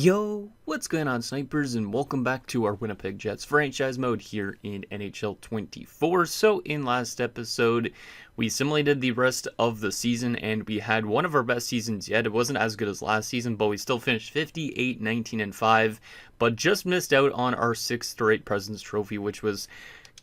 Yo, what's going on, snipers, and welcome back to our Winnipeg Jets franchise mode here in NHL 24. So in last episode, we simulated the rest of the season, and we had one of our best seasons yet. It wasn't as good as last season, but we still finished 58, 19, and 5, but just missed out on our 6th straight President's Trophy, which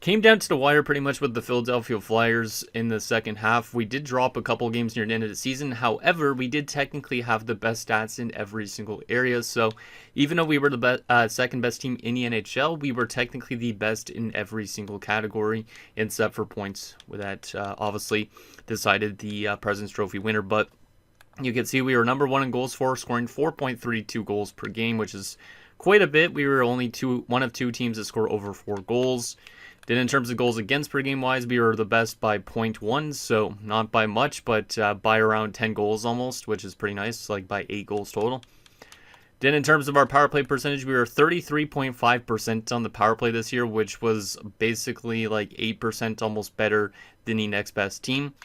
came down to the wire pretty much with the Philadelphia Flyers in the second half. We did drop a couple games near the end of the season. However, we did technically have the best stats in every single area. So even though we were the second best team in the NHL, we were technically the best in every single category except for points. That obviously decided the President's Trophy winner. But you can see we were number one in goals for, scoring 4.32 goals per game, which is quite a bit. We were only one of two teams that score over 4 goals. Then in terms of goals against per game wise, we were the best by 0.1, so not by much, but by around 10 goals almost, which is pretty nice, like by 8 goals total. Then in terms of our power play percentage, we were 33.5% on the power play this year, which was basically like 8% almost better than the next best team.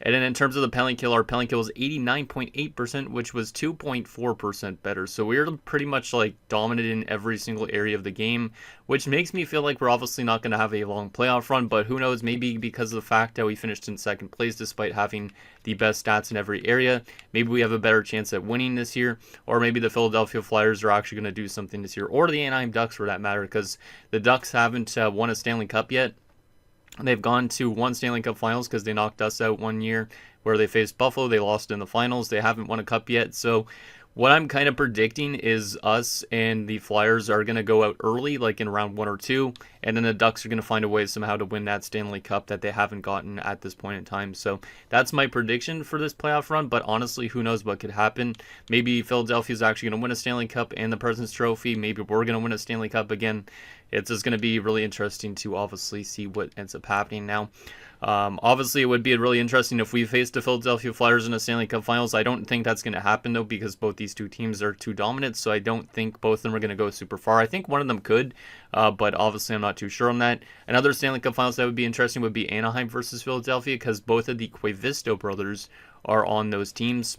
And then in terms of the penalty kill, our penalty kill was 89.8%, which was 2.4% better. So we were pretty much like dominant in every single area of the game, which makes me feel like we're obviously not going to have a long playoff run, but who knows, maybe because of the fact that we finished in second place despite having the best stats in every area, maybe we have a better chance at winning this year, or maybe the Philadelphia Flyers are actually going to do something this year, or the Anaheim Ducks for that matter, because the Ducks haven't won a Stanley Cup yet. They've gone to one Stanley Cup Finals because they knocked us out one year where they faced Buffalo. They lost in the finals. They haven't won a cup yet. So what I'm kind of predicting is us and the Flyers are going to go out early, like in round 1 or 2, and then the Ducks are going to find a way somehow to win that Stanley Cup that they haven't gotten at this point in time. So that's my prediction for this playoff run, but honestly, who knows what could happen. Maybe Philadelphia is actually going to win a Stanley Cup and the President's Trophy. Maybe we're going to win a Stanley Cup again. It's just going to be really interesting to obviously see what ends up happening now. Obviously, it would be really interesting if we faced the Philadelphia Flyers in the Stanley Cup Finals. I don't think that's going to happen, though, because both these two teams are too dominant, so I don't think both of them are going to go super far. I think one of them could, but obviously I'm not too sure on that. Another Stanley Cup Finals that would be interesting would be Anaheim versus Philadelphia, because both of the Quavisto brothers are on those teams.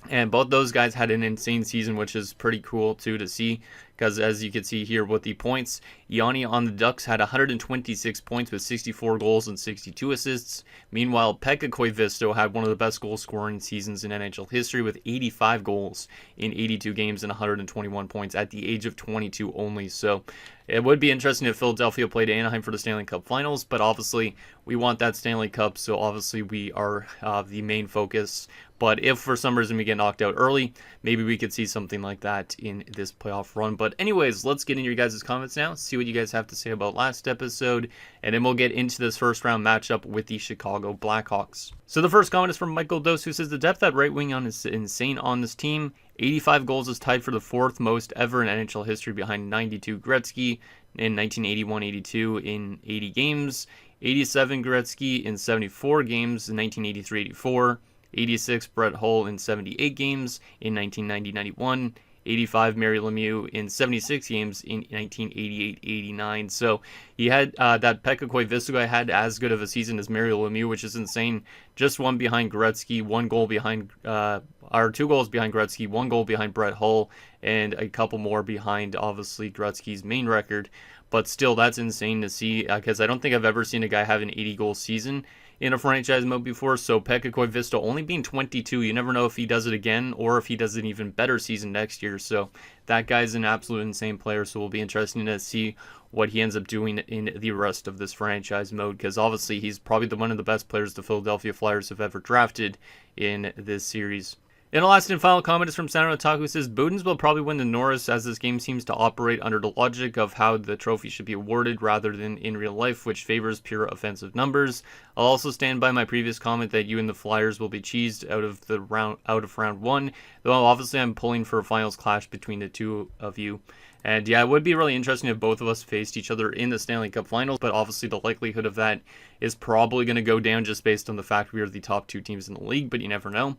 And both those guys had an insane season, which is pretty cool, too, to see. Because as you can see here with the points, Yanni on the Ducks had 126 points with 64 goals and 62 assists. Meanwhile, Pekka Koivisto had one of the best goal-scoring seasons in NHL history with 85 goals in 82 games and 121 points at the age of 22 only. So it would be interesting if Philadelphia played Anaheim for the Stanley Cup Finals, but obviously we want that Stanley Cup, so obviously we are the main focus. But if for some reason we get knocked out early, maybe we could see something like that in this playoff run. But anyways, let's get into your guys' comments now, see what you guys have to say about last episode, and then we'll get into this first round matchup with the Chicago Blackhawks. So the first comment is from Michael Dose, who says the depth at right wing is insane on this team. 85 goals is tied for the 4th most ever in NHL history behind 92 Gretzky in 1981-82 in 80 games, 87 Gretzky in 74 games in 1983-84, 86 Brett Hull in 78 games in 1990-91, 85 Mario Lemieux in 76 games in 1988-89. So he had that Pekka Koivisto guy had as good of a season as Mario Lemieux, which is insane. Just one behind Gretzky, 2 goals behind Gretzky, 1 goal behind Brett Hull, and a couple more behind obviously Gretzky's main record. But still, that's insane to see because I don't think I've ever seen a guy have an 80-goal season in a franchise mode before. So Pekka Koivisto only being 22, you never know if he does it again or if he does an even better season next year. So that guy's an absolute insane player, so it'll be interesting to see what he ends up doing in the rest of this franchise mode, because obviously he's probably one of the best players the Philadelphia Flyers have ever drafted in this series. And the last and final comment is from Sandro Otaku, who says, Boudins will probably win the Norris as this game seems to operate under the logic of how the trophy should be awarded rather than in real life, which favors pure offensive numbers. I'll also stand by my previous comment that you and the Flyers will be cheesed out of round 1, though obviously I'm pulling for a finals clash between the two of you. And yeah, it would be really interesting if both of us faced each other in the Stanley Cup Finals, but obviously the likelihood of that is probably going to go down just based on the fact we are the top 2 teams in the league, but you never know.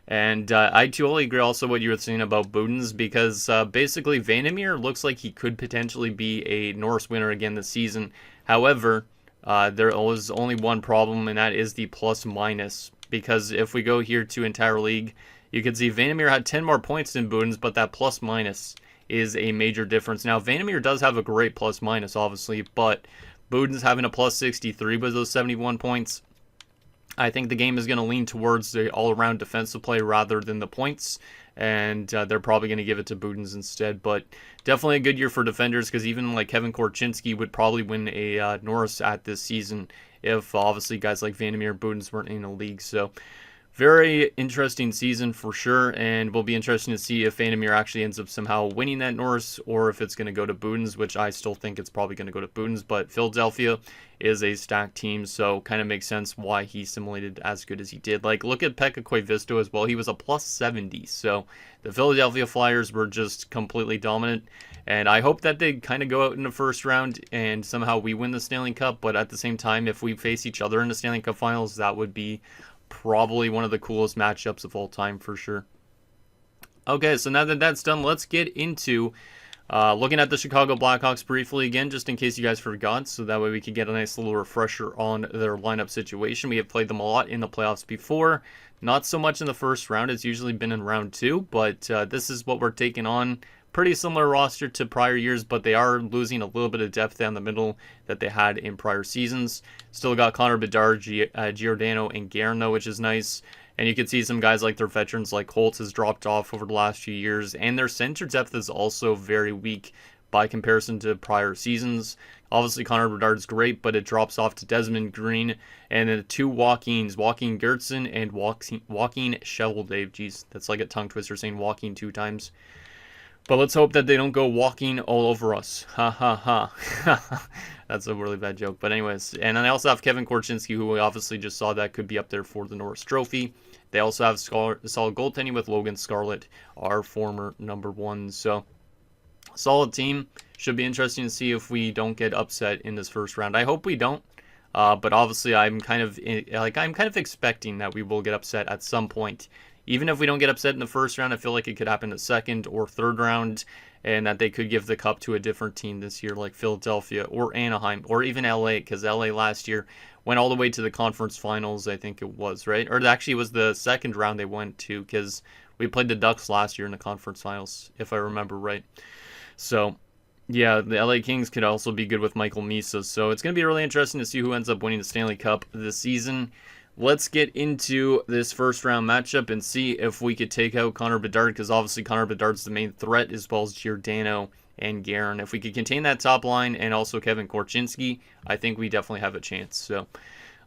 And I totally agree also what you were saying about Boudins, because basically Vandermeer looks like he could potentially be a Norris winner again this season. However, there was only one problem, and that is the plus minus, because if we go here to entire league, You can see Vandermeer had 10 more points than Budens, but that plus minus is a major difference. Now, Vandermeer does have a great plus minus, obviously, but Budens having a plus 63 with those 71 points. I think the game is going to lean towards the all-around defensive play rather than the points, and they're probably going to give it to Budens instead. But definitely a good year for defenders, because even like Kevin Korchinski would probably win a Norris at this season if obviously guys like Vandermeer and Budens weren't in the league. So very interesting season for sure, and will be interesting to see if Vandermeer actually ends up somehow winning that Norris, or if it's going to go to Budens, which I still think it's probably going to go to Budens. But Philadelphia is a stacked team, so kind of makes sense why he simulated as good as he did. Like, look at Pekka Koivisto as well. He was a plus 70, so the Philadelphia Flyers were just completely dominant, and I hope that they kind of go out in the first round and somehow we win the Stanley Cup. But at the same time, if we face each other in the Stanley Cup Finals, that would be probably one of the coolest matchups of all time for sure. Okay, so now that that's done, let's get into looking at the Chicago Blackhawks briefly again, just in case you guys forgot, so that way we can get a nice little refresher on their lineup situation. We have played them a lot in the playoffs before, not so much in the first round. It's usually been in round 2, but this is what we're taking on. Pretty similar roster to prior years, but they are losing a little bit of depth down the middle that they had in prior seasons. Still got Connor Bedard, Giordano, and Guerin, which is nice. And you can see some guys like their veterans, like Holtz, has dropped off over the last few years. And their center depth is also very weak by comparison to prior seasons. Obviously, Connor Bedard's great, but it drops off to Desmond Green. And then 2 Joaquin Gertson and Joaquin Sheveldave. Jeez, that's like a tongue twister saying Joaquin 2 times. But let's hope that they don't go walking all over us. Ha ha ha. That's a really bad joke. But anyways, and then I also have Kevin Korchinski, who we obviously just saw that could be up there for the Norris Trophy. They also have solid goaltending with Logan Scarlett, our former number 1. So solid team. Should be interesting to see if we don't get upset in this first round. I hope we don't. But obviously, I'm kind of expecting that we will get upset at some point. Even if we don't get upset in the first round, I feel like it could happen in the second or third round, and that they could give the cup to a different team this year, like Philadelphia or Anaheim or even LA, because LA last year went all the way to the conference finals, I think it was, right? Or actually, it was the second round they went to, because we played the Ducks last year in the conference finals, if I remember right. So yeah, the LA Kings could also be good with Michael Misa, so it's going to be really interesting to see who ends up winning the Stanley Cup this season. Let's get into this first round matchup and see if we could take out Connor Bedard, because obviously Connor Bedard's the main threat, as well as Giordano and Guerin. If we could contain that top line and also Kevin Korchinski, I think we definitely have a chance. So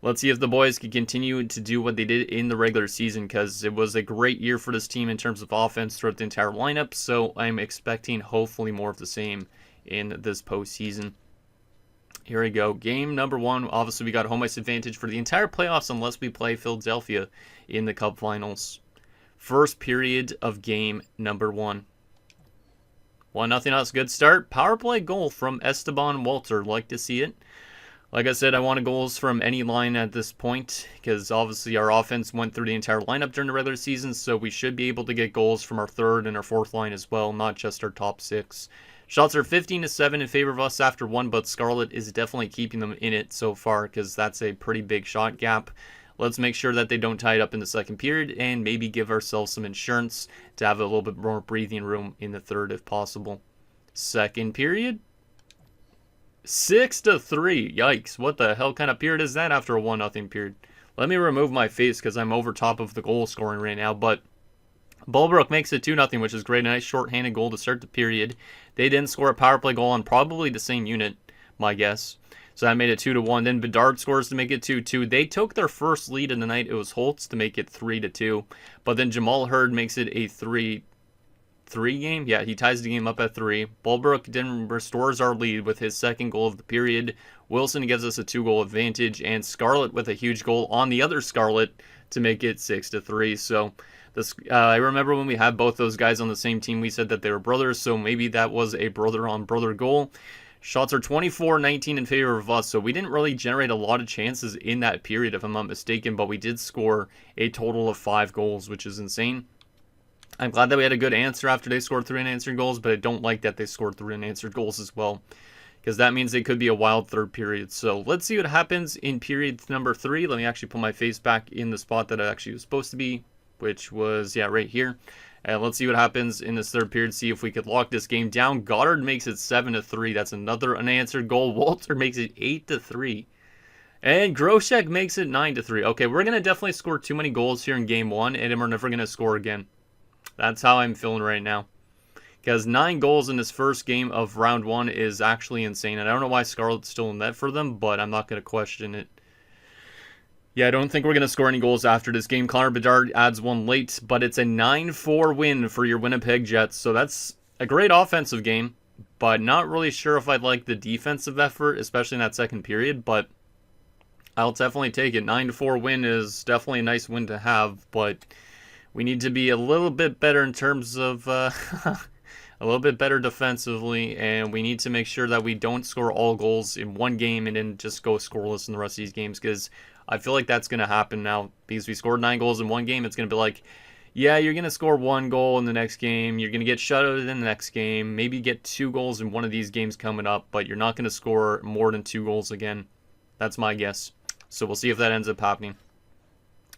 let's see if the boys can continue to do what they did in the regular season, because it was a great year for this team in terms of offense throughout the entire lineup. So I'm expecting hopefully more of the same in this postseason. Here we go. Game number 1. Obviously, we got home ice advantage for the entire playoffs unless we play Philadelphia in the Cup Finals. First period of game number 1. 1-0. That's a good start. Power play goal from Esteban Walter. Like to see it. Like I said, I wanted goals from any line at this point, because obviously our offense went through the entire lineup during the regular season, so we should be able to get goals from our third and our fourth line as well, not just our top 6. Shots are 15-7 in favor of us after 1, but Scarlett is definitely keeping them in it so far, because that's a pretty big shot gap. Let's make sure that they don't tie it up in the second period, and maybe give ourselves some insurance to have a little bit more breathing room in the third if possible. Second period, 6-3. Yikes, what the hell kind of period is that after a 1-0 period? Let me remove my face because I'm over top of the goal scoring right now, but Bulbrook makes it 2-0, which is great. A nice short-handed goal to start the period. They didn't score a power play goal on probably the same unit, my guess. So that made it 2-1. Then Bedard scores to make it 2-2. They took their first lead in the night. It was Holtz to make it 3-2. But then Jamal Hurd makes it a 3 game. Yeah, he ties the game up at 3. Bulbrook then restores our lead with his second goal of the period. Wilson gives us a 2-goal advantage, and Scarlett with a huge goal on the other Scarlett to make it 6-3. So I remember when we had both those guys on the same team, we said that they were brothers, so maybe that was a brother-on-brother goal. Shots are 24-19 in favor of us, so we didn't really generate a lot of chances in that period, if I'm not mistaken, but we did score a total of 5 goals, which is insane. I'm glad that we had a good answer after they scored 3 unanswered goals, but I don't like that they scored 3 unanswered goals as well, because that means they could be a wild third period. So let's see what happens in period number 3. Let me actually put my face back in the spot that I actually was supposed to be. which was, yeah, right here. And let's see what happens in this third period, see if we could lock this game down. Goddard makes it 7-3. That's another unanswered goal. Walter makes it 8-3. And Groshek makes it 9-3. Okay, we're going to definitely score too many goals here in game 1, and then we're never going to score again. That's how I'm feeling right now. Because 9 goals in this first game of round 1 is actually insane. And I don't know why Scarlett's still in net for them, but I'm not going to question it. Yeah, I don't think we're going to score any goals after this game. Connor Bedard adds one late, but it's a 9-4 win for your Winnipeg Jets. So that's a great offensive game, but not really sure if I'd like the defensive effort, especially in that second period. But I'll definitely take it. 9-4 win is definitely a nice win to have, but we need to be a little bit better in terms of a little bit better defensively, and we need to make sure that we don't score all goals in one game and then just go scoreless in the rest of these games, because I feel like that's going to happen now. Because we scored 9 goals in one game, it's going to be like, yeah, you're going to score 1 goal in the next game, you're going to get shut out in the next game, maybe get 2 goals in one of these games coming up, but you're not going to score more than 2 goals again. That's my guess. So we'll see if that ends up happening.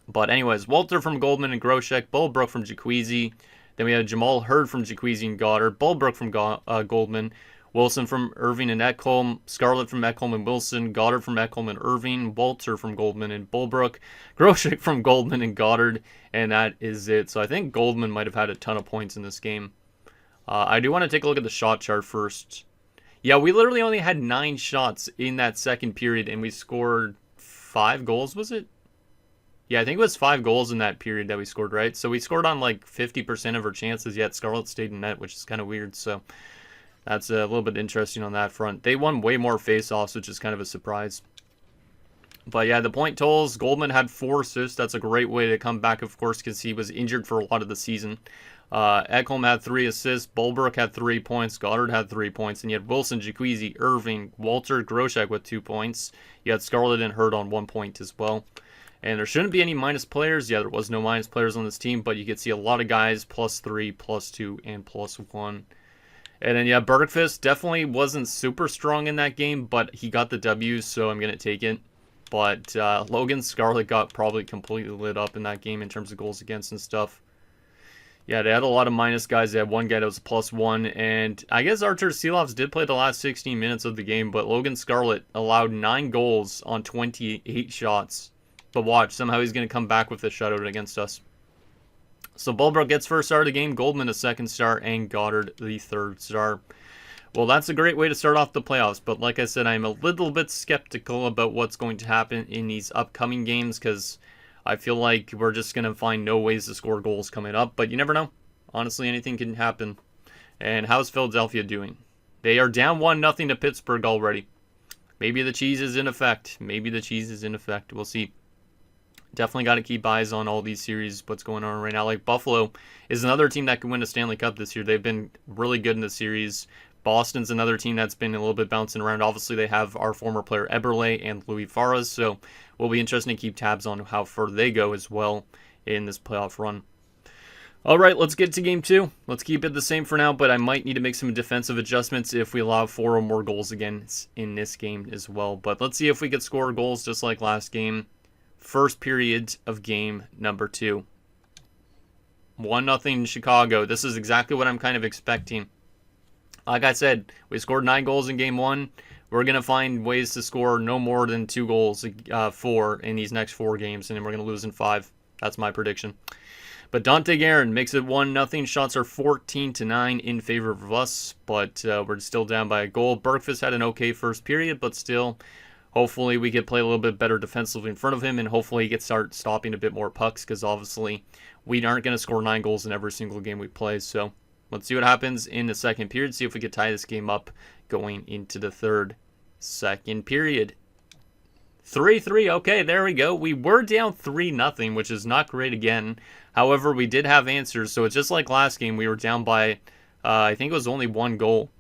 But anyways, Walter from Goldman and Groshek, Bulbrook from Jaquezi. Then we had Jamal Hurd from Jaquezi and Goddard, Bulbrook from Goldman, Wilson from Irving and Ekholm, Scarlett from Ekholm and Wilson, Goddard from Ekholm and Irving, Walter from Goldman and Bulbrook, Groshek from Goldman and Goddard, and that is it. So I think Goldman might have had a ton of points in this game. I do want to take a look at the shot chart first. Yeah, we literally only had 9 shots in that second period, and we scored 5 goals, was it? Yeah, I think it was 5 goals in that period that we scored, right? So we scored on like 50% of our chances, yet Scarlett stayed in net, which is kind of weird. So that's a little bit interesting on that front. They won way more face-offs, which is kind of a surprise. But yeah, the point totals, Goldman had 4 assists. That's a great way to come back, of course, because he was injured for a lot of the season. Ekholm had 3 assists. Bulbrook had 3 points. Goddard had 3 points. And you had Wilson, Jaquezi, Irving, Walter, Groshek with 2 points. You had Scarlett and Hurd on 1 point as well. And there shouldn't be any minus players. Yeah, there was no minus players on this team, but you could see a lot of guys +3, +2, and +1. And then, yeah, Bergfist definitely wasn't super strong in that game, but he got the W, so I'm going to take it. But Logan Scarlett got probably completely lit up in that game in terms of goals against and stuff. Yeah, they had a lot of minus guys. They had one guy that was +1, and I guess Artur Silovs did play the last 16 minutes of the game, but Logan Scarlett allowed 9 goals on 28 shots. But watch, somehow he's going to come back with a shutout against us. So Bulbrook gets first star of the game, Goldman a second star, and Goddard the third star. Well, that's a great way to start off the playoffs, but like I said, I'm a little bit skeptical about what's going to happen in these upcoming games, because I feel like we're just going to find no ways to score goals coming up, but you never know. Honestly, anything can happen. And how's Philadelphia doing? They are down 1-0 to Pittsburgh already. Maybe the cheese is in effect. Maybe the cheese is in effect. We'll see. Definitely got to keep eyes on all these series, what's going on right now. Like Buffalo is another team that can win a Stanley Cup this year. They've been really good in the series. Boston's another team that's been a little bit bouncing around. Obviously, they have our former player Eberle and Louis Faras, so will be interesting to keep tabs on how far they go as well in this playoff run. All right, let's get to game 2. Let's keep it the same for now, but I might need to make some defensive adjustments if we allow 4 or more goals again in this game as well. But let's see if we could score goals just like last game. First period of game number 2. 1-0 Chicago. This is exactly what I'm kind of expecting. Like I said, we scored 9 goals in game 1. We're going to find ways to score no more than 2 goals, 4 in these next 4 games, and then we're going to lose in 5. That's my prediction. But Dante Guerin makes it 1-0. Shots are 14-9 in favor of us, but we're still down by a goal. Bergfist had an okay first period, but still, hopefully we could play a little bit better defensively in front of him, and hopefully he could start stopping a bit more pucks, because obviously we aren't going to score 9 goals in every single game we play. So let's see what happens in the second period, see if we could tie this game up going into the third. Second period. 3-3. Okay, there we go. We were down 3-0, which is not great again. However, we did have answers, so it's just like last game. We were down by, I think it was only 1 goal.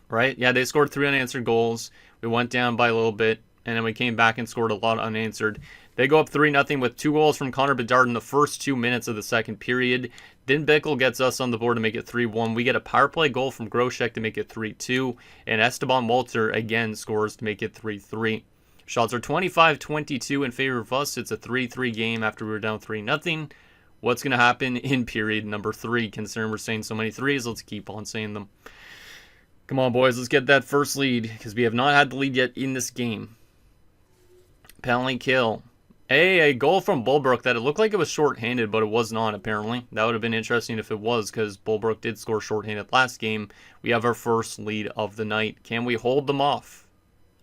Right? Yeah, they scored 3 unanswered goals. We went down by a little bit, and then we came back and scored a lot unanswered. They go up 3-0 with 2 goals from Connor Bedard in the first 2 minutes of the second period. Then Bickle gets us on the board to make it 3-1. We get a power play goal from Groshek to make it 3-2. And Esteban Walter again scores to make it 3-3. Shots are 25-22 in favor of us. It's a 3-3 game after we were down 3-0. what's going to happen in period number 3. Considering we're saying so many threes, let's keep on saying them. Come on, boys, let's get that first lead, because we have not had the lead yet in this game. Penalty kill. A goal from Bulbrook that it looked like it was shorthanded, but it was not, apparently. That would have been interesting if it was, because Bulbrook did score shorthanded last game. We have our first lead of the night. Can we hold them off?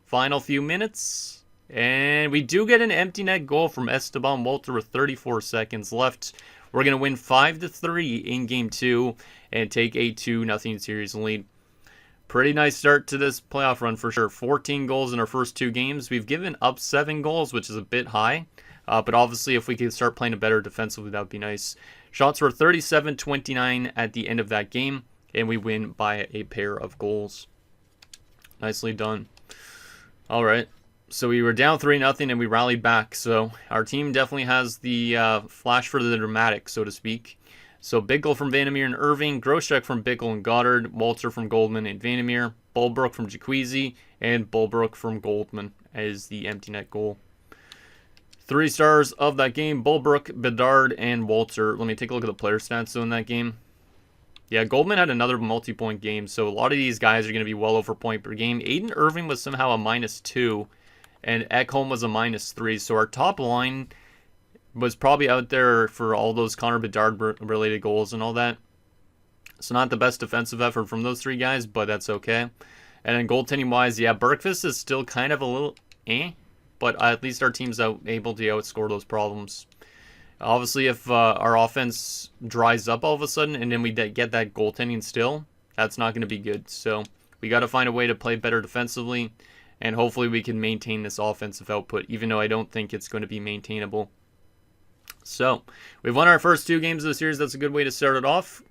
Final few minutes. And we do get an empty net goal from Esteban Walter with 34 seconds left. We're going to win 5-3 in Game 2 and take a 2-0 series lead. Pretty nice start to this playoff run for sure. 14 goals in our first 2 games. We've given up 7 goals, which is a bit high. But obviously, if we could start playing better defensively, that would be nice. Shots were 37-29 at the end of that game. And we win by a pair of goals. Nicely done. All right. So we were down 3-0 and we rallied back. So our team definitely has the flash for the dramatic, so to speak. So big goal from Vandermeer and Irving, Groshek from Bickle and Goddard, Walter from Goldman and Vandermeer, Bulbrook from Jacuzzi, and Bulbrook from Goldman as the empty net goal. 3 stars of that game, Bulbrook, Bedard, and Walter. Let me take a look at the player stats in that game. Yeah, Goldman had another multi-point game, so a lot of these guys are going to be well over point per game. Aiden Irving was somehow a -2, and Ekholm was a -3, so our top line was probably out there for all those Connor Bedard-related goals and all that. So not the best defensive effort from those 3 guys, but that's okay. And then goaltending-wise, yeah, Bergqvist is still kind of a little but at least our team's able to outscore those problems. Obviously, if our offense dries up all of a sudden and then we get that goaltending still, that's not going to be good. So we got to find a way to play better defensively, and hopefully we can maintain this offensive output, even though I don't think it's going to be maintainable. So, we've won our first 2 games of the series. That's a good way to start it off.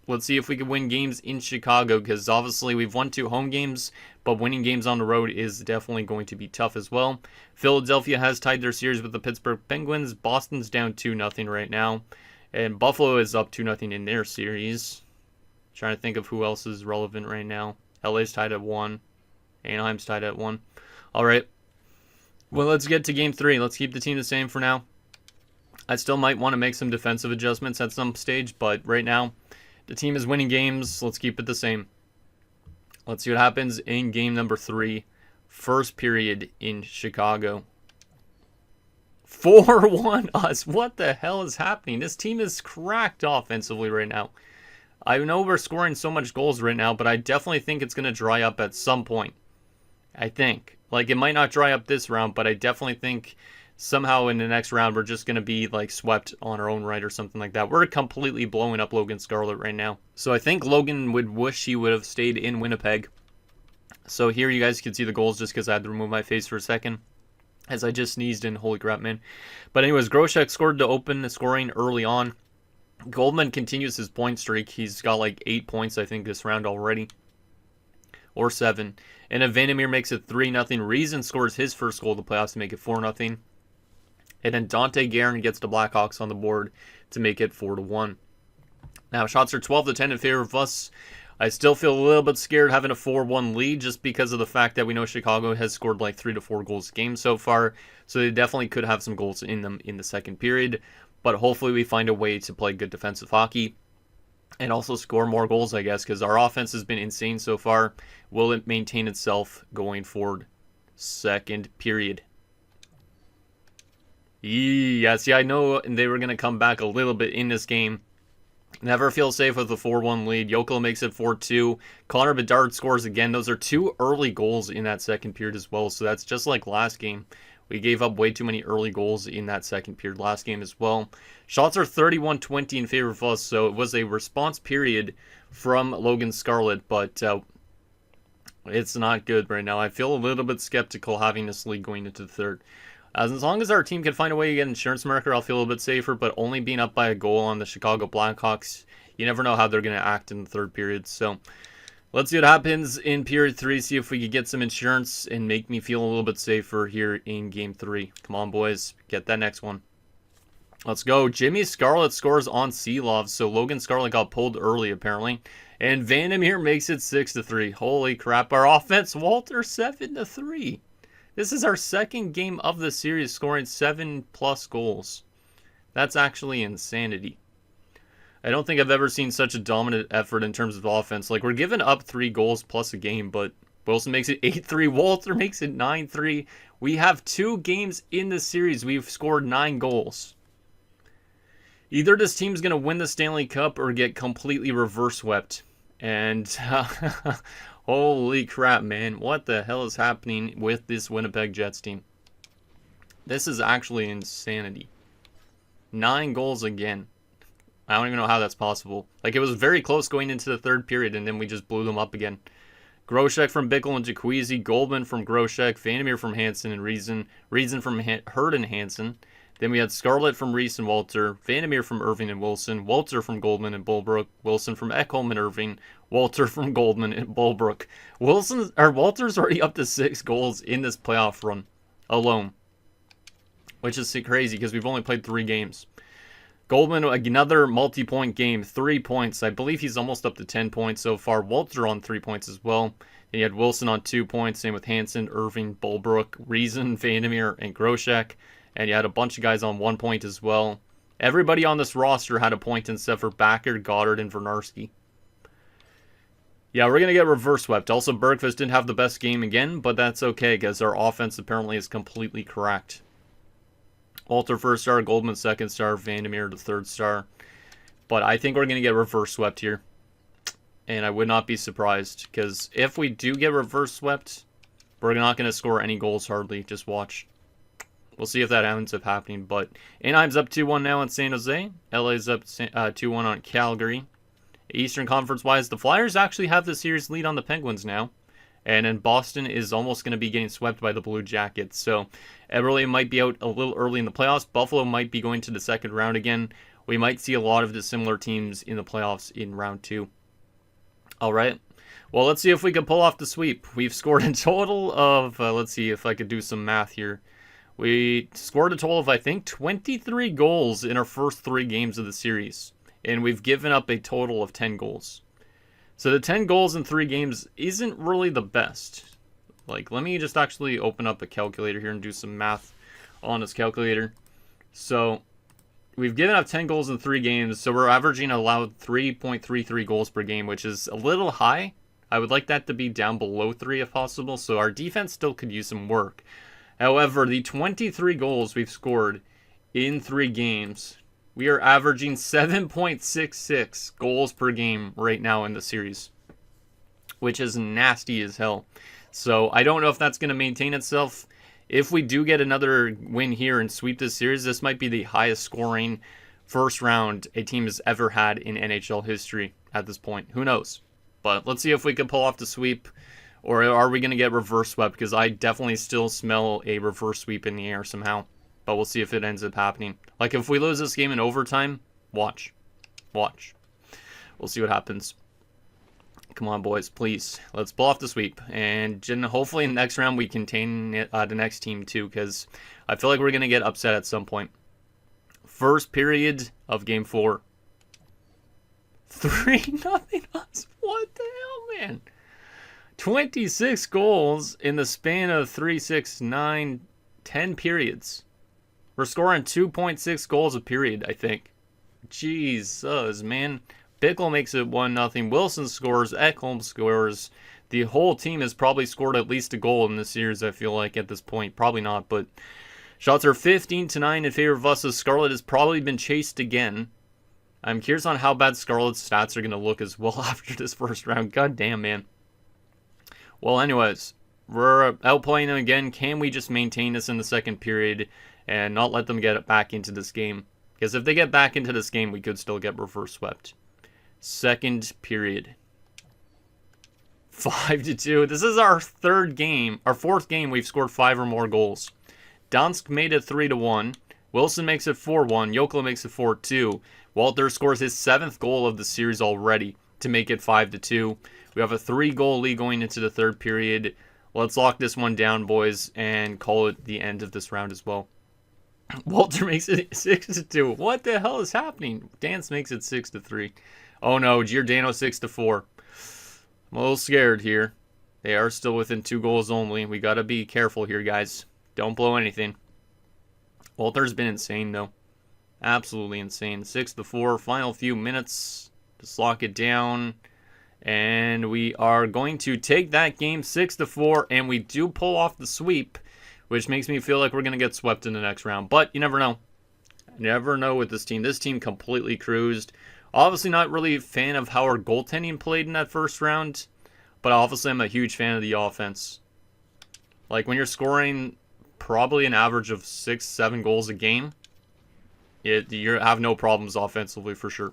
Let's see if we can win games in Chicago, because obviously we've won 2 home games, but winning games on the road is definitely going to be tough as well. Philadelphia has tied their series with the Pittsburgh Penguins. Boston's down 2-0 right now, and Buffalo is up 2-0 in their series. Trying to think of who else is relevant right now. LA's tied at 1. Anaheim's tied at 1. All right. Well, let's get to Game 3. Let's keep the team the same for now. I still might want to make some defensive adjustments at some stage, but right now, the team is winning games. Let's keep it the same. Let's see what happens in game number 3. First period in Chicago. 4-1 us. What the hell is happening? This team is cracked offensively right now. I know we're scoring so much goals right now, but I definitely think it's going to dry up at some point. I think. Like, it might not dry up this round, but I definitely think somehow in the next round we're just going to be like swept on our own right or something like that. We're completely blowing up Logan Scarlett right now. So I think Logan would wish he would have stayed in Winnipeg. So here you guys can see the goals just because I had to remove my face for a second as I just sneezed in. Holy crap, man. But anyways, Groshek scored to open the scoring early on. Goldman continues his point streak. He's got like 8 points, I think, this round already. Or 7. And then Vandermeer makes it 3-0. Reason scores his first goal of the playoffs to make it 4-0. And then Dante Guerin gets the Blackhawks on the board to make it 4-1. Now, shots are 12-10 in favor of us. I still feel a little bit scared having a 4-1 lead just because of the fact that we know Chicago has scored like 3 to 4 goals a game so far. So they definitely could have some goals in them in the second period. But hopefully we find a way to play good defensive hockey and also score more goals, I guess, because our offense has been insane so far. Will it maintain itself going forward? Second period. Yeah, see, I know they were going to come back a little bit in this game. Never feel safe with a 4-1 lead. Jokela makes it 4-2. Connor Bedard scores again. Those are 2 early goals in that second period as well. So that's just like last game. We gave up way too many early goals in that second period last game as well. Shots are 31-20 in favor of us. So it was a response period from Logan Scarlett. But it's not good right now. I feel a little bit skeptical having this lead going into the third. As long as our team can find a way to get an insurance marker, I'll feel a little bit safer, but only being up by a goal on the Chicago Blackhawks, you never know how they're going to act in the third period. So let's see what happens in period 3, see if we can get some insurance and make me feel a little bit safer here in game 3. Come on, boys, get that next one. Let's go. Jimmy Scarlett scores on Seelov, so Logan Scarlett got pulled early, apparently. And Vandermeer makes it 6-3. Holy crap, our offense, Walter, 7-3. This is our second game of the series, scoring 7+ goals. That's actually insanity. I don't think I've ever seen such a dominant effort in terms of offense. Like, we're giving up 3 goals plus a game, but Wilson makes it 8-3. Walter makes it 9-3. We have 2 games in the series. We've scored 9 goals. Either this team's going to win the Stanley Cup or get completely reverse swept. And holy crap, man. What the hell is happening with this Winnipeg Jets team? This is actually insanity. 9 goals again. I don't even know how that's possible. Like, it was very close going into the third period, and then we just blew them up again. Groshek from Bickle and Jacquezie, Goldman from Groshek, Vandermeer from Hansen and Reason, Reason from Hurd and Hansen. Then we had Scarlett from Reese and Walter, Vandermeer from Irving and Wilson, Walter from Goldman and Bulbrook, Wilson from Ekholm and Irving, Walter from Goldman and Bulbrook. Walter's already up to 6 goals in this playoff run alone, which is crazy because we've only played 3 games. Goldman, another multi-point game, 3 points. I believe he's almost up to 10 points so far. Walter on 3 points as well. Then you had Wilson on 2 points. Same with Hansen, Irving, Bulbrook, Reason, Vandermeer, and Groshek. And you had a bunch of guys on 1 point as well. Everybody on this roster had a point except for Backer, Goddard, and Vernarski. Yeah, we're going to get reverse swept. Also, Bergqvist didn't have the best game again, but that's okay because our offense apparently is completely correct. Walter first star, Goldman second star, Vandermeer the third star. But I think we're going to get reverse swept here. And I would not be surprised. Because if we do get reverse swept, we're not going to score any goals hardly. Just watch. We'll see if that ends up happening. But Anaheim's up 2-1 now on San Jose. LA's up 2-1 on Calgary. Eastern Conference-wise, the Flyers actually have the series lead on the Penguins now. And then Boston is almost going to be getting swept by the Blue Jackets. So Eberle might be out a little early in the playoffs. Buffalo might be going to the second round again. We might see a lot of the similar teams in the playoffs in round 2. All right. Well, let's see if we can pull off the sweep. We've scored a total of, let's see if I could do some math here. We scored a total of, I think, 23 goals in our first 3 games of the series. And we've given up a total of 10 goals. So the 10 goals in 3 games isn't really the best. Like, let me just actually open up a calculator here and do some math on this calculator. So we've given up 10 goals in 3 games, so we're averaging allowed 3.33 goals per game, which is a little high. I would like that to be down below 3 if possible, so our defense still could use some work. However, the 23 goals we've scored in 3 games, we are averaging 7.66 goals per game right now in the series, which is nasty as hell. So I don't know if that's going to maintain itself. If we do get another win here and sweep this series, this might be the highest scoring first round a team has ever had in NHL history at this point. Who knows? But let's see if we can pull off the sweep, or are we going to get reverse swept? Because I definitely still smell a reverse sweep in the air somehow. But we'll see if it ends up happening. Like, if we lose this game in overtime, watch. Watch. We'll see what happens. Come on, boys, please. Let's pull off the sweep. And hopefully in the next round we contain the next team too, because I feel like we're going to get upset at some point. First period of Game 4. 3-0 us. What the hell, man? 26 goals in the span of 3, 6, 9, 10 periods. We're scoring 2.6 goals a period, I think. Jesus, man. Bickle makes it 1-0. Wilson scores. Ekholm scores. The whole team has probably scored at least a goal in this series, I feel like, at this point. Probably not, but shots are 15-9 in favor of us. Scarlett has probably been chased again. I'm curious on how bad Scarlett's stats are going to look as well after this first round. God damn, man. Well, anyways, we're outplaying them again. Can we just maintain this in the second period and not let them get back into this game? Because if they get back into this game, we could still get reverse swept. Second period. 5-2. This is our third game. Our fourth game, we've scored 5 or more goals. Donsk made it 3-1. Wilson makes it 4-1. Jokela makes it 4-2. Walter scores his 7th goal of the series already to make it 5-2. We have a 3-goal lead going into the third period. Let's lock this one down, boys, and call it the end of this round as well. Walter makes it 6-2. What the hell is happening? Dance makes it 6-3. Oh no, Giordano 6-4. I'm a little scared here. They are still within 2 goals only. We gotta be careful here, guys. Don't blow anything. Walter's been insane, though. Absolutely insane. 6-4, final few minutes. Just lock it down. And we are going to take that game 6-4, and we do pull off the sweep, which makes me feel like we're going to get swept in the next round. But you never know. Never know with this team. This team completely cruised. Obviously not really a fan of how our goaltending played in that first round, but obviously I'm a huge fan of the offense. Like when you're scoring probably an average of 6-7 goals a game, you have no problems offensively for sure.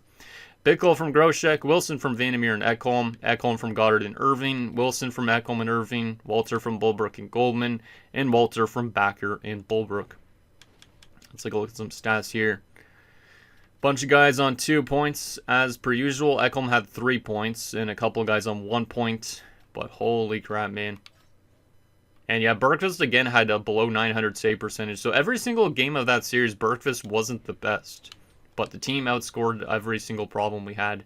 Bickle from Groshek, Wilson from Vandermeer and Ekholm from Goddard and Irving, Wilson from Ekholm and Irving, Walter from Bulbrook and Goldman, and Walter from Backer and Bulbrook. Let's take a look at some stats here. Bunch of guys on 2 points as per usual. Ekholm had 3 points and a couple of guys on 1 point. But holy crap, man. And yeah, Bergqvist again had a below 900 save percentage. So every single game of that series, Bergqvist wasn't the best. But the team outscored every single problem we had.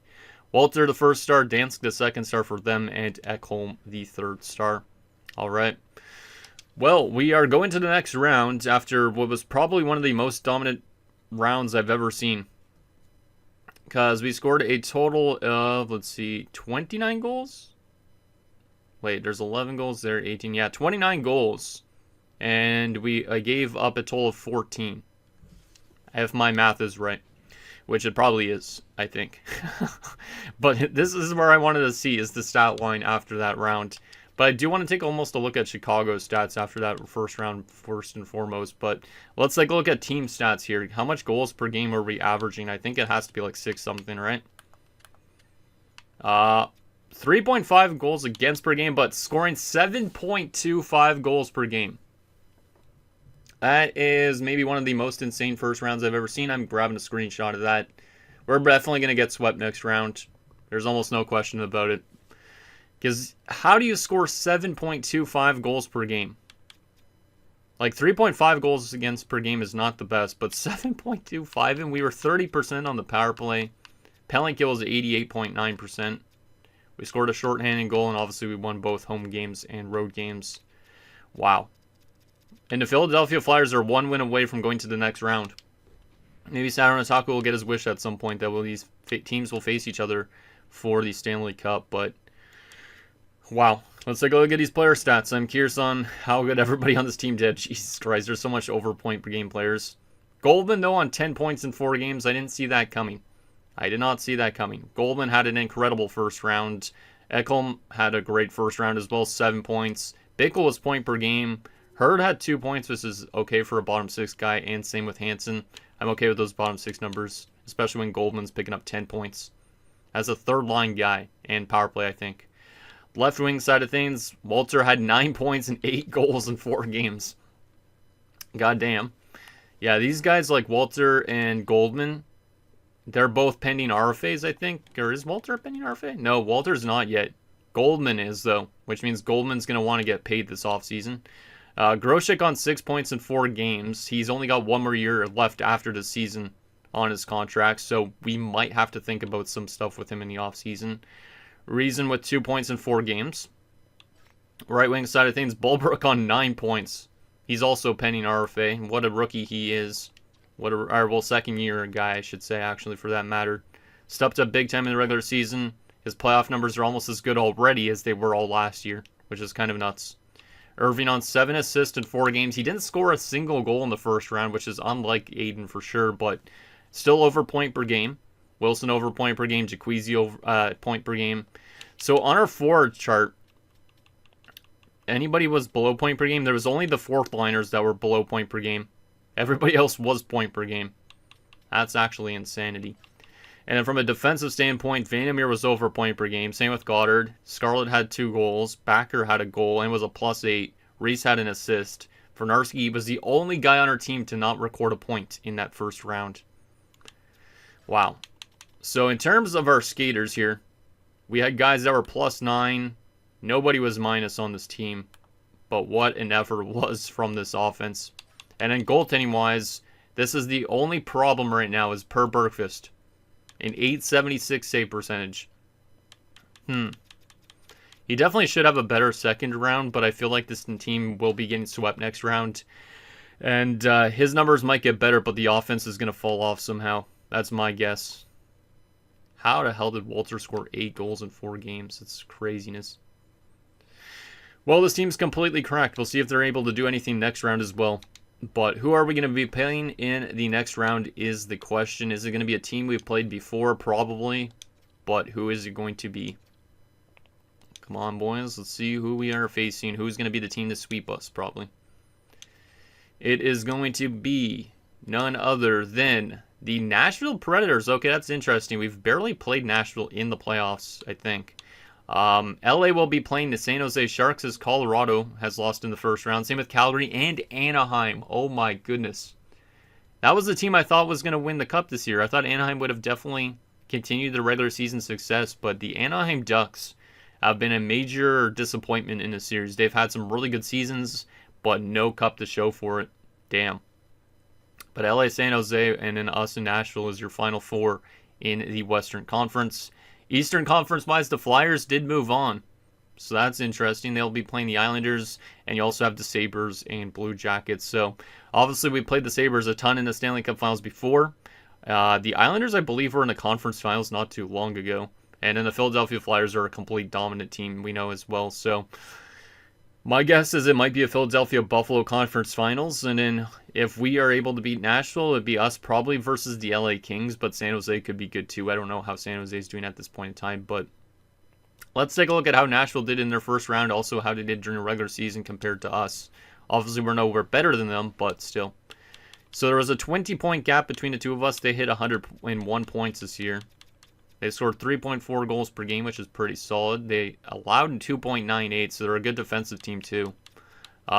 Walter the first star, Dansk the second star for them, and Ekholm the third star. Alright. Well, we are going to the next round after what was probably one of the most dominant rounds I've ever seen. Because we scored a total of, let's see, 29 goals? Wait, there's 11 goals there, 18. Yeah, 29 goals. And we gave up a total of 14. If my math is right. Which it probably is, I think. But this is where I wanted to see, is the stat line after that round. But I do want to take almost a look at Chicago's stats after that first round, first and foremost. But let's take a look at team stats here. How much goals per game are we averaging? I think it has to be like 6 something, right? 3.5 goals against per game, but scoring 7.25 goals per game. That is maybe one of the most insane first rounds I've ever seen. I'm grabbing a screenshot of that. We're definitely going to get swept next round. There's almost no question about it. Because how do you score 7.25 goals per game? Like 3.5 goals against per game is not the best, but 7.25, and we were 30% on the power play. Penalty kill was 88.9%. We scored a shorthanded goal, and obviously we won both home games and road games. Wow. And the Philadelphia Flyers are 1 win away from going to the next round. Maybe Saturn Otaku will get his wish at some point that these teams will face each other for the Stanley Cup, but wow. Let's take a look at these player stats. I'm curious on how good everybody on this team did. Jesus Christ, there's so much over point per game players. Goldman, though, on 10 points in 4 games. I didn't see that coming. I did not see that coming. Goldman had an incredible first round. Ekholm had a great first round as well, 7 points. Bickle was point per game. Hurd had 2 points, which is okay for a bottom 6 guy, and same with Hansen. I'm okay with those bottom 6 numbers, especially when Goldman's picking up 10 points. As a third line guy, and power play, I think. Left wing side of things, Walter had 9 points and 8 goals in 4 games. God damn. Yeah, these guys like Walter and Goldman, they're both pending RFAs, I think. Or is Walter a pending RFA? No, Walter's not yet. Goldman is, though, which means Goldman's going to want to get paid this offseason. Groshek on 6 points in 4 games. He's only got 1 more year left after the season on his contract, so we might have to think about some stuff with him in the offseason. Reason with 2 points in 4 games. Right wing side of things, Bulbrook on 9 points. He's also pending RFA. What a rookie he is. Second year guy, I should say, actually, for that matter. Stepped up big time in the regular season. His playoff numbers are almost as good already as they were all last year, which is kind of nuts. Irving on 7 assists in 4 games. He didn't score a single goal in the first round, which is unlike Aiden for sure, but still over point per game. Wilson over point per game. Jacquezie over point per game. So on our forward chart, anybody was below point per game. There was only the fourth liners that were below point per game. Everybody else was point per game. That's actually insanity. And then from a defensive standpoint, Vandermeer was over point per game. Same with Goddard. Scarlett had 2 goals. Backer had a goal and was a +8. Reese had an assist. Fernarski was the only guy on our team to not record a point in that first round. Wow. So in terms of our skaters here, we had guys that were +9. Nobody was minus on this team. But what an effort was from this offense. And then goaltending-wise, this is the only problem right now is per Bergqvist. An .876 save percentage. He definitely should have a better second round, but I feel like this team will be getting swept next round. And his numbers might get better, but the offense is going to fall off somehow. That's my guess. How the hell did Walter score 8 goals in 4 games? It's craziness. Well, this team's completely cracked. We'll see if they're able to do anything next round as well. But who are we going to be playing in the next round is the question. Is it going to be a team we've played before? Probably. But who is it going to be? Come on, boys. Let's see who we are facing. Who's going to be the team to sweep us, probably. It is going to be none other than the Nashville Predators. Okay, that's interesting. We've barely played Nashville in the playoffs, I think. LA will be playing the San Jose Sharks as Colorado has lost in the first round. Same with Calgary and Anaheim. Oh my goodness. That was the team I thought was going to win the Cup this year. I thought Anaheim would have definitely continued their regular season success, but the Anaheim Ducks have been a major disappointment in the series. They've had some really good seasons, but no Cup to show for it. Damn. But LA, San Jose, and then us in Nashville is your final 4 in the Western Conference. Eastern Conference-wise, the Flyers did move on. So that's interesting. They'll be playing the Islanders, and you also have the Sabres and Blue Jackets. So obviously we played the Sabres a ton in the Stanley Cup Finals before. The Islanders, I believe, were in the conference finals not too long ago. And then the Philadelphia Flyers are a complete dominant team, we know as well. So my guess is it might be a Philadelphia-Buffalo Conference Finals, and then if we are able to beat Nashville, it would be us probably versus the LA Kings, but San Jose could be good too. I don't know how San Jose is doing at this point in time, but let's take a look at how Nashville did in their first round, also how they did during the regular season compared to us. Obviously, we're nowhere better than them, but still. So there was a 20-point gap between the two of us. They hit 101 points this year. They scored 3.4 goals per game, which is pretty solid. They allowed 2.98, so they're a good defensive team too.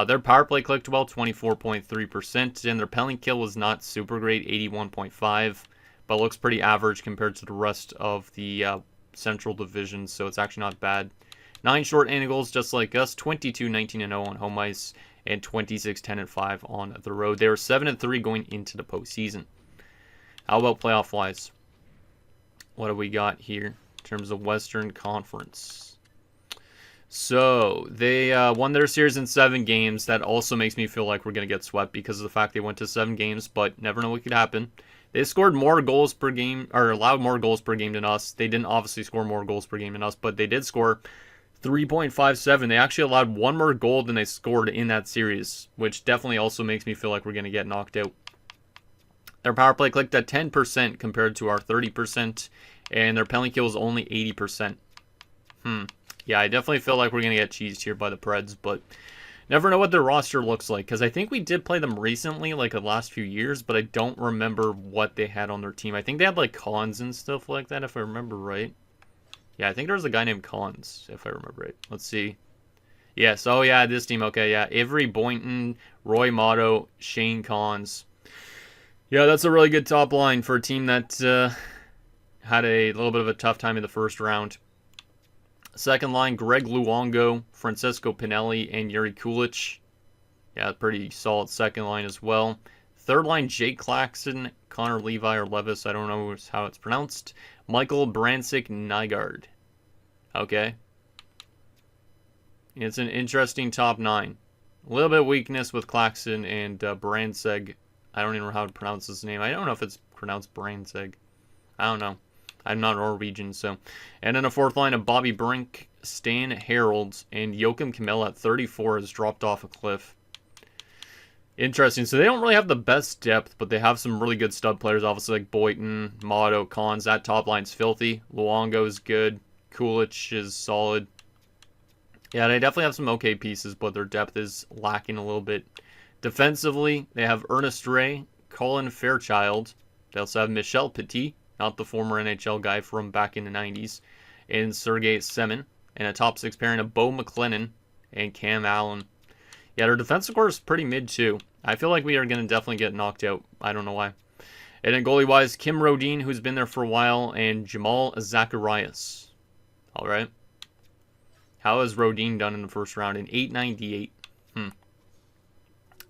Their power play clicked well, 24.3%, and their penalty kill was not super great, 81.5, but looks pretty average compared to the rest of the Central Division, so it's actually not bad. 9 short-handed goals, just like us, 22-19-0 on home ice, and 26-10-5 on the road. They were 7-3 going into the postseason. How about playoff-wise? What do we got here in terms of Western Conference? So, they won their series in 7 games. That also makes me feel like we're going to get swept because of the fact they went to 7 games, but never know what could happen. They scored more goals per game, or allowed more goals per game than us. They didn't obviously score more goals per game than us, but they did score 3.57. They actually allowed 1 more goal than they scored in that series, which definitely also makes me feel like we're going to get knocked out. Their power play clicked at 10% compared to our 30%, and their penalty kill was only 80%. Yeah, I definitely feel like we're going to get cheesed here by the Preds, but never know what their roster looks like, because I think we did play them recently, like the last few years, but I don't remember what they had on their team. I think they had like Cons and stuff like that, if I remember right. Yeah, I think there was a guy named Cons, if I remember right. Let's see. Yes, oh yeah, this team, okay, yeah. Avery Boynton, Roy Motto, Shane Cons. Yeah, that's a really good top line for a team that had a little bit of a tough time in the first round. Second line, Greg Luongo, Francesco Pinelli, and Yuri Kulich. Yeah, pretty solid second line as well. Third line, Jake Claxton, Connor Levi or Levis, I don't know how it's pronounced. Michael Brancic-Nygaard. Okay. It's an interesting top 9. A little bit of weakness with Claxton and Brancic. I don't even know how to pronounce his name. I don't know if it's pronounced Brancic. I don't know. I'm not Norwegian, so. And then a fourth line of Bobby Brink, Stan Harold, and Joachim Kimmel at 34 has dropped off a cliff. Interesting. So they don't really have the best depth, but they have some really good stud players, obviously like Boynton, Motto, Cons. That top line's filthy. Luongo is good. Kulich is solid. Yeah, they definitely have some okay pieces, but their depth is lacking a little bit. Defensively, they have Ernest Ray, Colin Fairchild. They also have Michel Petit, not the former NHL guy from back in the 90s, and Sergei Semin, and a top 6 pairing of Bo McLennan and Cam Allen. Yeah, their defensive core is pretty mid too. I feel like we are going to definitely get knocked out. I don't know why. And then goalie-wise, Kim Rodin, who's been there for a while, and Jamal Zacharias. All right. How has Rodin done in the first round? In 898.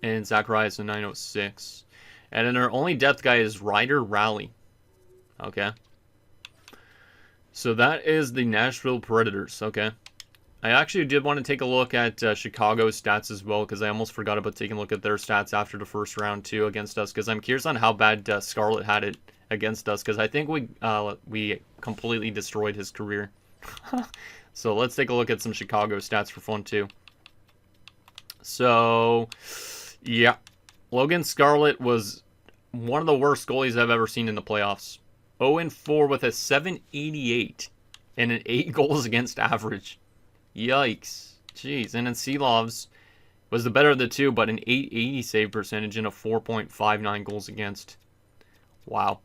And Zacharias in 906. And then our only depth guy is Ryder Raleigh. Okay. So that is the Nashville Predators. Okay. I actually did want to take a look at Chicago's stats as well, because I almost forgot about taking a look at their stats after the first round too against us, because I'm curious on how bad Scarlett had it against us, because I think we completely destroyed his career. So let's take a look at some Chicago stats for fun too. So yeah, Logan Scarlett was one of the worst goalies I've ever seen in the playoffs. 0-4 with a 788 and an 8 goals against average. Yikes. Jeez. And then Seelovs was the better of the two, but an 880 save percentage and a 4.59 goals against. Wow.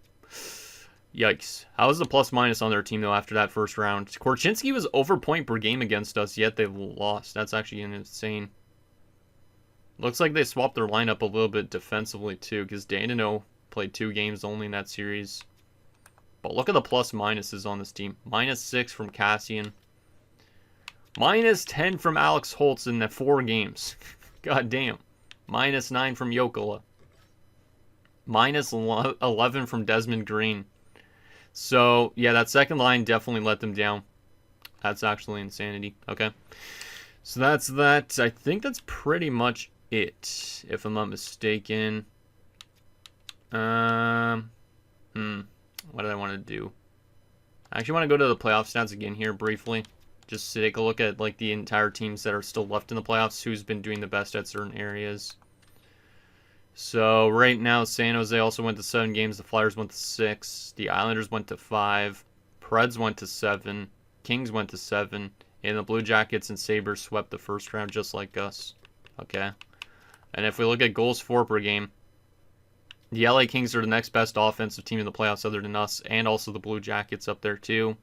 Yikes. How was the plus minus on their team, though, after that first round? Korchinski was over point per game against us, yet they lost. That's actually insane. Looks like they swapped their lineup a little bit defensively, too, because Danino played 2 games only in that series. But look at the plus minuses on this team. -6 from Cassian. -10 from Alex Holtz in the 4 games. God damn. -9 from Jokela. -11 from Desmond Green. So, yeah, that second line definitely let them down. That's actually insanity. Okay. So that's that. I think that's pretty much it, if I'm not mistaken. What did I want to do? I actually want to go to the playoff stats again here briefly. Just to take a look at like the entire teams that are still left in the playoffs, who's been doing the best at certain areas. So right now, San Jose also went to 7 games. The Flyers went to 6. The Islanders went to 5. Preds went to 7. Kings went to 7. And the Blue Jackets and Sabres swept the first round just like us. Okay. And if we look at goals for per game, the LA Kings are the next best offensive team in the playoffs other than us, and also the Blue Jackets up there too.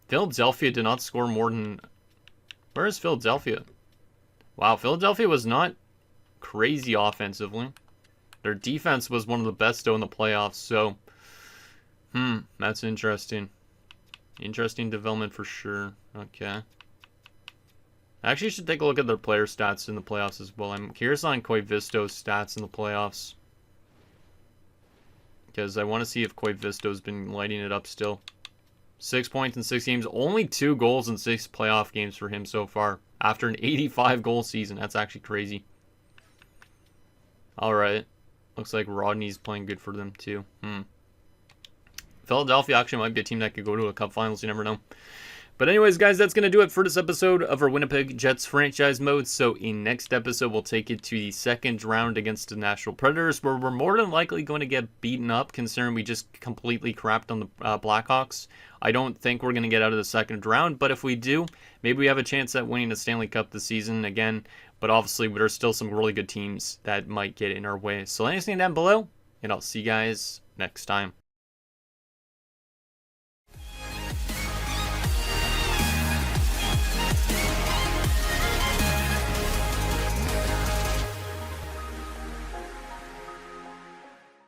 Philadelphia did not score more than... Where is Philadelphia? Wow, Philadelphia was not crazy offensively. Their defense was one of the best though in the playoffs, so... that's interesting. Interesting development for sure. Okay. I actually should take a look at their player stats in the playoffs as well. I'm curious on Koivisto's stats in the playoffs, because I want to see if Koivisto's been lighting it up still. 6 points in 6 games. Only 2 goals in 6 playoff games for him so far. After an 85-goal season. That's actually crazy. Alright. Looks like Rodney's playing good for them too. Philadelphia actually might be a team that could go to a cup finals. You never know. But anyways, guys, that's going to do it for this episode of our Winnipeg Jets franchise mode. So in next episode, we'll take it to the second round against the Nashville Predators, where we're more than likely going to get beaten up, considering we just completely crapped on the Blackhawks. I don't think we're going to get out of the second round, but if we do, maybe we have a chance at winning the Stanley Cup this season again. But obviously, there's still some really good teams that might get in our way. So let me know down below, and I'll see you guys next time.